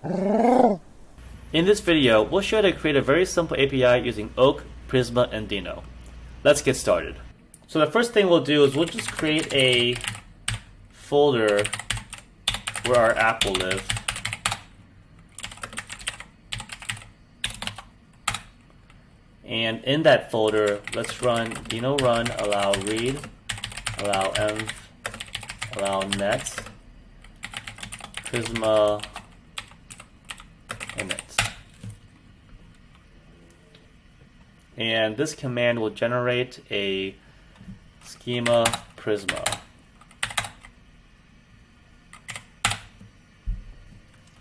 In this video, we'll show you how to create a very simple API using Oak, Prisma, and Deno. Let's get started. So the first thing we'll do is we'll just create a folder where our app will live. And in that folder, let's run Deno run allow read, allow env, allow net, Prisma init. And this command will generate a schema Prisma.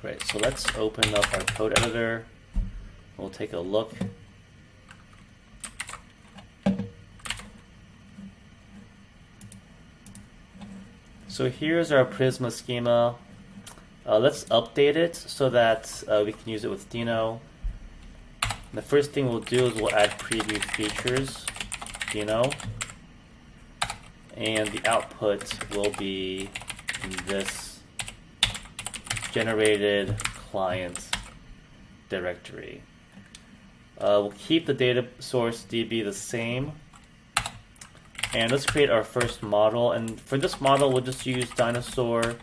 Great, so let's open up our code editor. We'll take a look. So here's our Prisma schema. Let's update it so that we can use it with Deno. The first thing we'll do is we'll add preview features, Deno, and the output will be in this generated client directory. We'll keep the data source DB the same. And let's create our first model. And for this model, we'll just use dinosaur.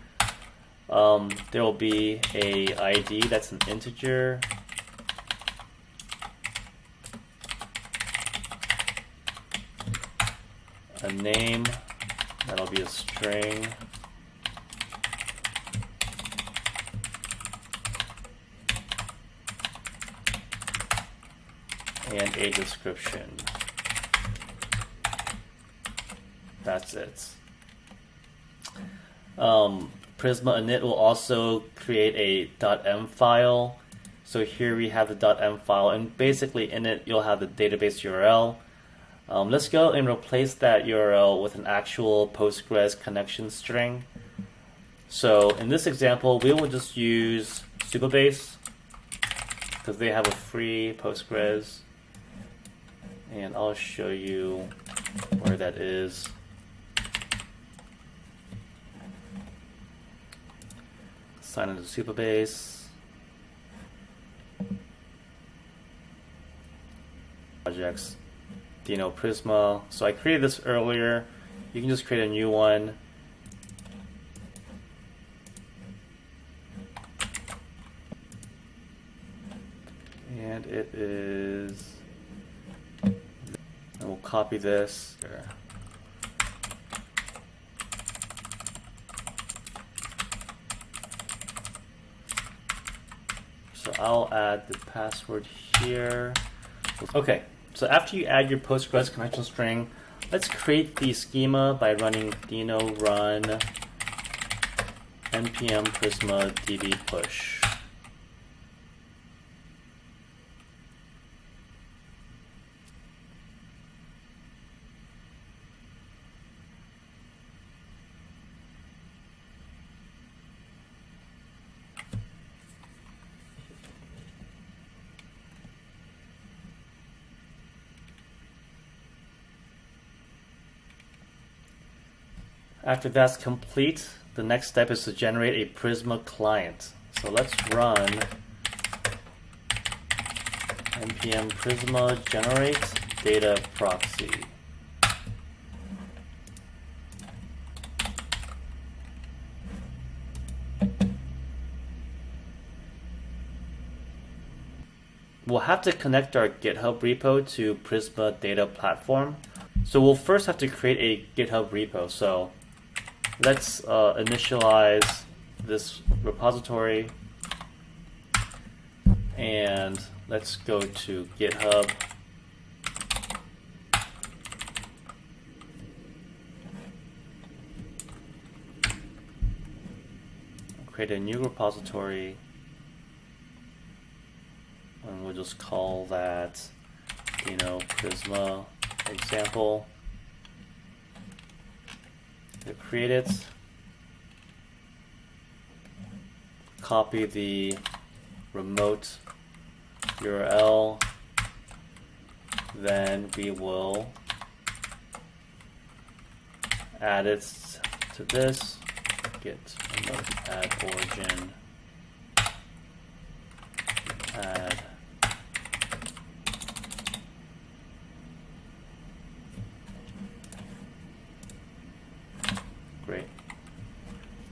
There will be a ID that's an integer. A name, that'll be a string. And a description. That's it. Prisma init will also create a .m file. So here we have the .m file, and basically in it you'll have the database URL. Let's go and replace that URL with an actual Postgres connection string. So in this example, we will just use Supabase because they have a free Postgres, and I'll show you where that is. Sign into Supabase. Projects, Deno Prisma. So I created this earlier. You can just create a new one. And it is, and we'll copy this. So I'll add the password here. Okay, so after you add your Postgres connection string, let's create the schema by running Deno run npm prisma db push. After that's complete, the next step is to generate a Prisma client. So let's run npm prisma generate data proxy. We'll have to connect our GitHub repo to Prisma Data Platform. So we'll first have to create a GitHub repo. So let's initialize this repository, and let's go to GitHub. Create a new repository, and we'll just call that Deno Prisma example. Create it, copy the remote URL, then we will add it to this, git remote add origin,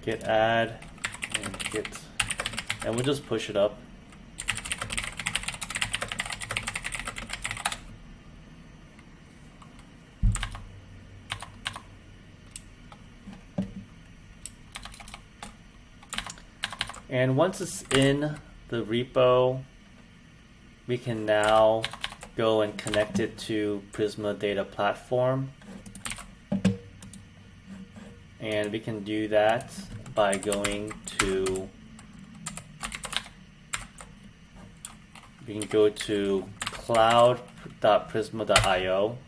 git add and git, and we'll just push it up. And once it's in the repo, we can now go and connect it to Prisma Data Platform. And we can do that by going to, we can go to cloud.prisma.io.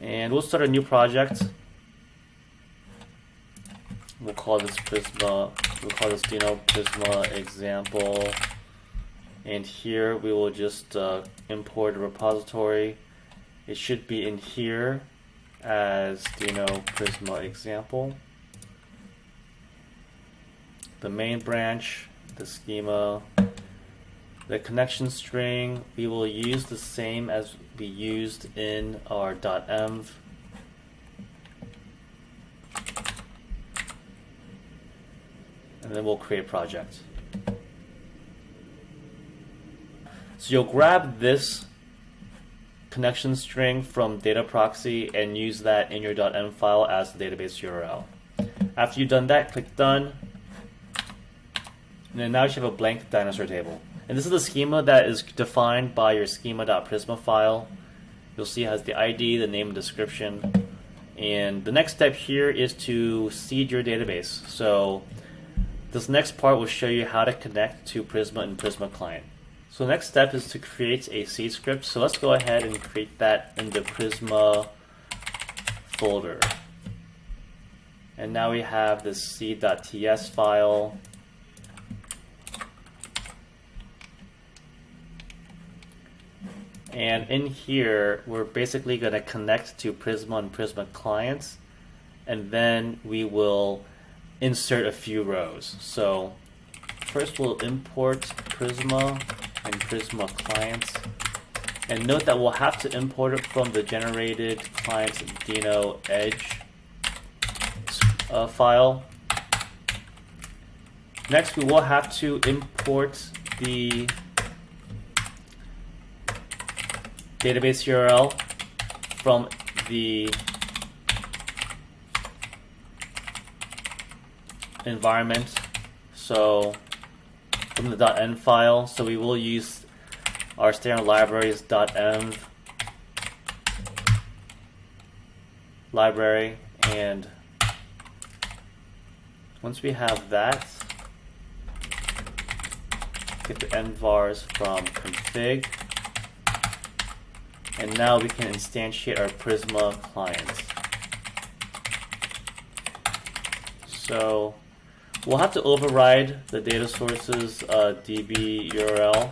And we'll start a new project. We'll call this Prisma, we'll call this Deno Prisma example. And here we will just import a repository. It should be in here as Deno Prisma example. The main branch, the schema, the connection string, we will use the same as we used in our .env. And then we'll create a project. So you'll grab this connection string from data proxy and use that in your .env file as the database URL. After you've done that, click done. And then now you should have a blank dinosaur table. And this is the schema that is defined by your schema.prisma file. You'll see it has the ID, the name, and description. And the next step here is to seed your database. So this next part will show you how to connect to Prisma and Prisma Client. So the next step is to create a seed script. So let's go ahead and create that in the Prisma folder. And now we have this seed.ts file. And in here, we're basically going to connect to Prisma and Prisma clients, and then we will insert a few rows. So first we'll import Prisma and Prisma clients. And note that we'll have to import it from the generated clients Deno edge file. Next, we will have to import the database URL from the environment, so from the .env file. So we will use our standard libraries .env library, and once we have that, get the envars from config, and now we can instantiate our Prisma clients. So we'll have to override the data sources DB URL.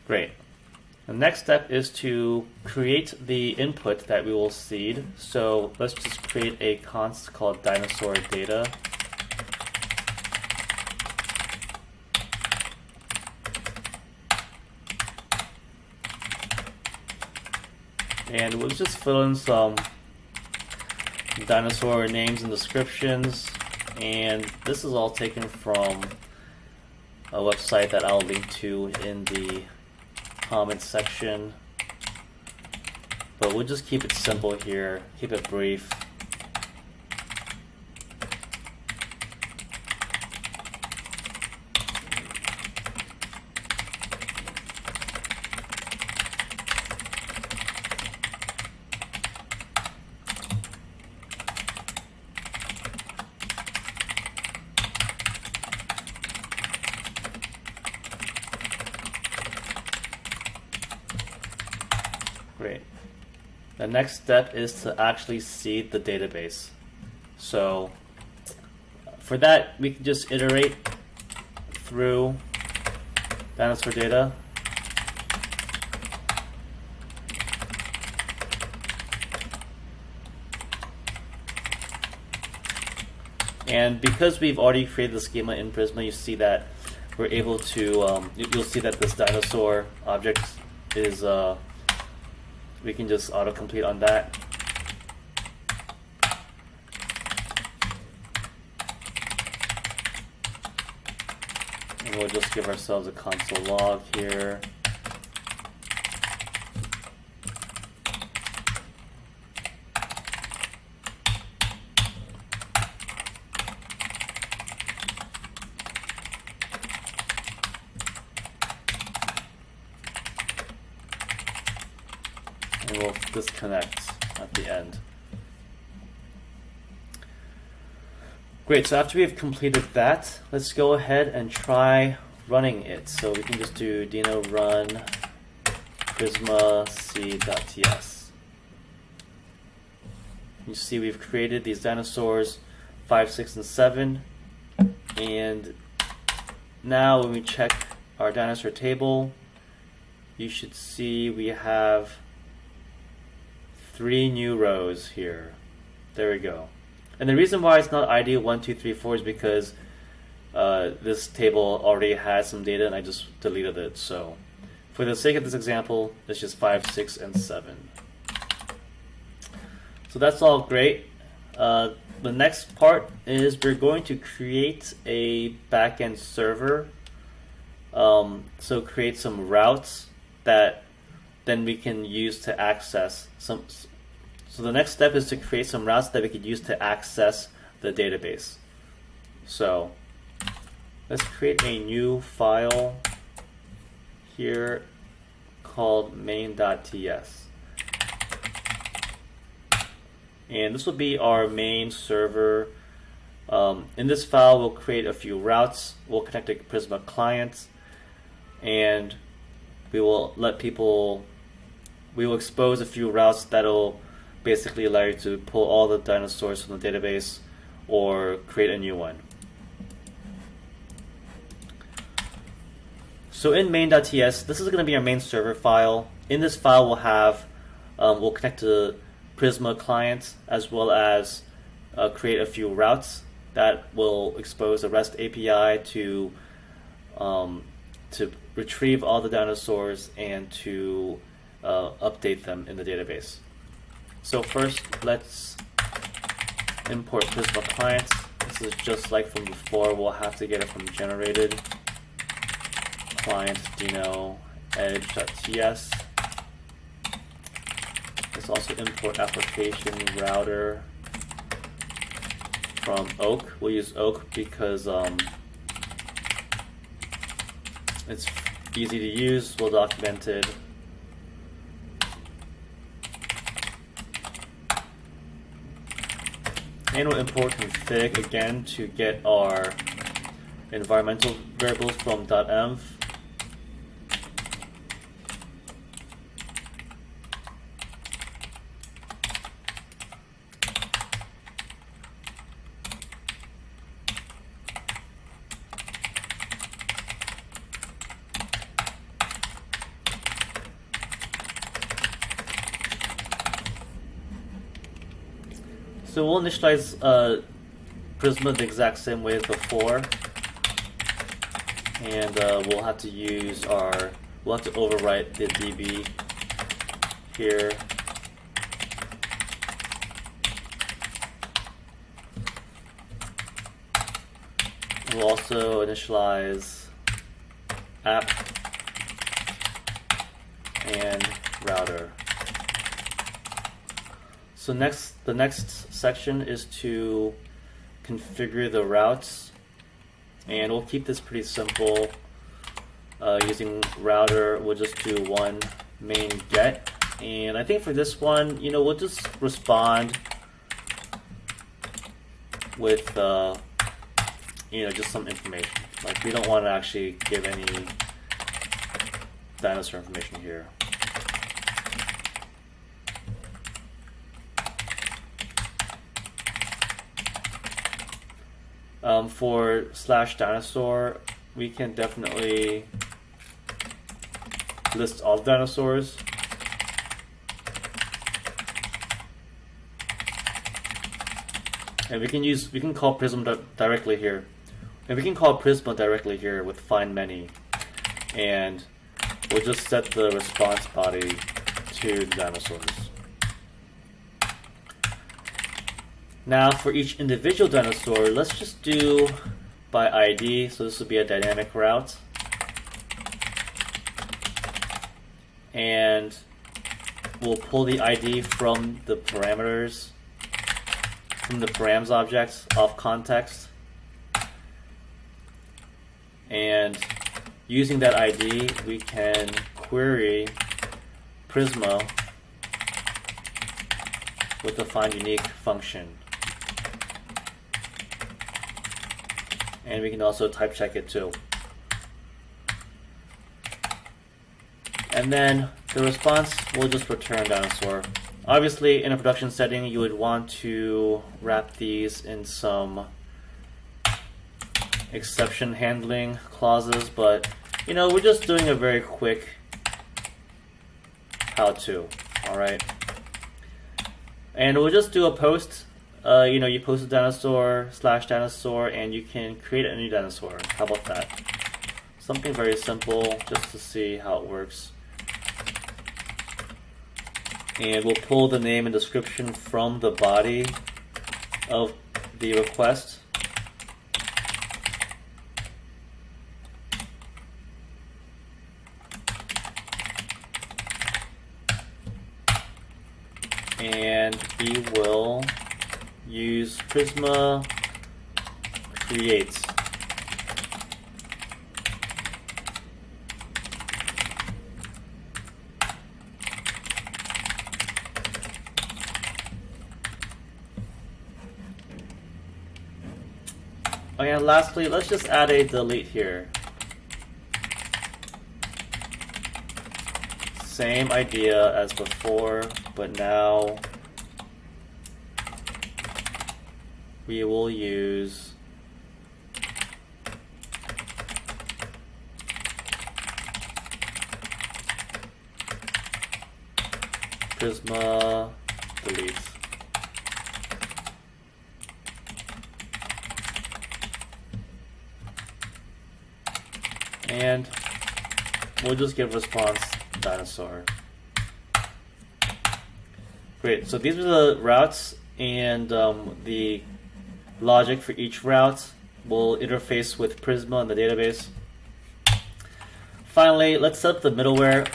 Great. The next step is to create the input that we will seed. So let's just create a const called dinosaur data. And we'll just fill in some dinosaur names and descriptions. And this is all taken from a website that I'll link to in the comments section. But we'll just keep it simple here, keep it brief. Great. The next step is to actually seed the database. So for that, we can just iterate through dinosaur data. And because we've already created the schema in Prisma, you see that we're able to, you'll see that this dinosaur object is, we can just autocomplete on that. And we'll just give ourselves a console log here. And we'll disconnect at the end. Great, so after we've completed that, let's go ahead and try running it. So we can just do Deno run Prisma c.ts. You see we've created these dinosaurs 5, 6, and 7. And now when we check our dinosaur table, you should see we have 3 new rows here. There we go. And the reason why it's not ID 1, 2, 3, 4 is because this table already has some data and I just deleted it. So for the sake of this example, it's just 5, 6, and 7. So that's all great. The next part is we're going to create a backend server. So create some routes that then we can use to access some. So the next step is to create some routes that we could use to access the database. So let's create a new file here called main.ts. And this will be our main server. In this file, we'll create a few routes. We'll connect to Prisma clients, and we will expose a few routes that'll basically allow you to pull all the dinosaurs from the database or create a new one. So in main.ts, this is going to be our main server file. In this file, we'll connect to Prisma clients as well as create a few routes that will expose a REST API to retrieve all the dinosaurs and to update them in the database. So first, let's import Prisma clients. This is just like from before. We'll have to get it from generated client Deno edge.ts. Let's also import application router from Oak. We'll use Oak because it's easy to use, well documented. And we'll import config again to get our environmental variables from .env. So we'll initialize Prisma the exact same way as before, and we'll have to overwrite the DB here. We'll also initialize app and router. So the next section is to configure the routes, and we'll keep this pretty simple. Using router, we'll just do one main get, and I think for this one, we'll just respond with just some information. Like, we don't want to actually give any dinosaur information here. For /dinosaur, we can definitely list all dinosaurs. And we can call Prism directly here. And we can call Prisma directly here with find many. And we'll just set the response body to the dinosaurs. Now for each individual dinosaur, let's just do by ID. So this will be a dynamic route. And we'll pull the ID from the parameters, from the params objects of context. And using that ID, we can query Prisma with the find unique function. And we can also type check it too. And then the response will just return dinosaur. Obviously, in a production setting, you would want to wrap these in some exception handling clauses, but you know, we're just doing a very quick how-to. All right, and we'll just do a post. You know, you post a dinosaur /dinosaur, and you can create a new dinosaur. How about that? Something very simple, just to see how it works. And we'll pull the name and description from the body of the request. And we will use Prisma create. Oh yeah, lastly, let's just add a delete here. Same idea as before, but now we will use Prisma delete. And we'll just give response dinosaur. Great, so these are the routes, and the logic for each route will interface with Prisma in the database. Finally, let's set up the middleware.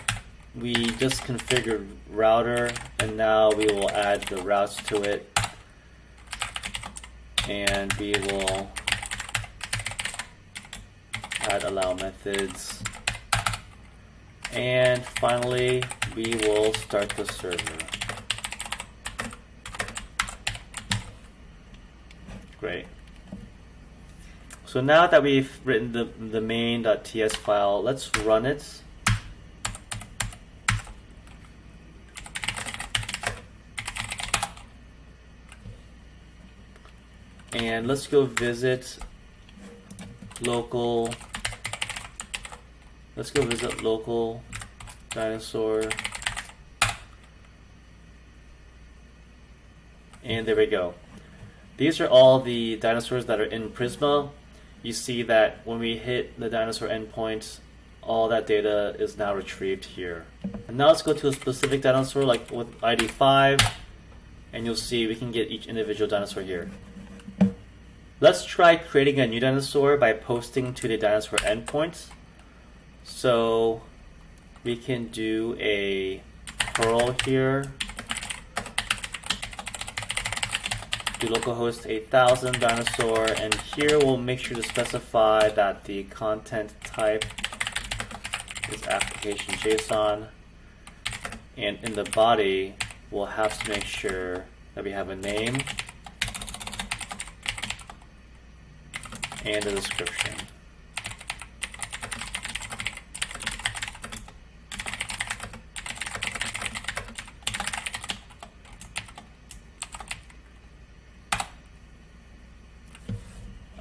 We just configured router, and now we will add the routes to it, and we will add allow methods, and finally we will start the server. Great. So now that we've written the main.ts file, let's run it. And let's go visit local. Let's go visit local dinosaur. And there we go. These are all the dinosaurs that are in Prisma. You see that when we hit the dinosaur endpoint, all that data is now retrieved here. And now let's go to a specific dinosaur, like with ID 5, and you'll see we can get each individual dinosaur here. Let's try creating a new dinosaur by posting to the dinosaur endpoint. So we can do a curl here, do localhost 8000 dinosaur, and here we'll make sure to specify that the content type is application JSON, and in the body we'll have to make sure that we have a name and a description.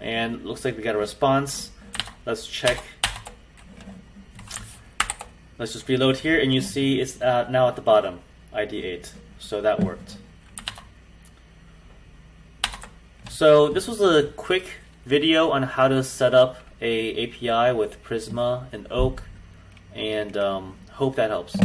And looks like we got a response. Let's check. Let's just reload here, and you see it's now at the bottom, ID 8. So that worked. So this was a quick video on how to set up a API with Prisma and Oak, and hope that helps.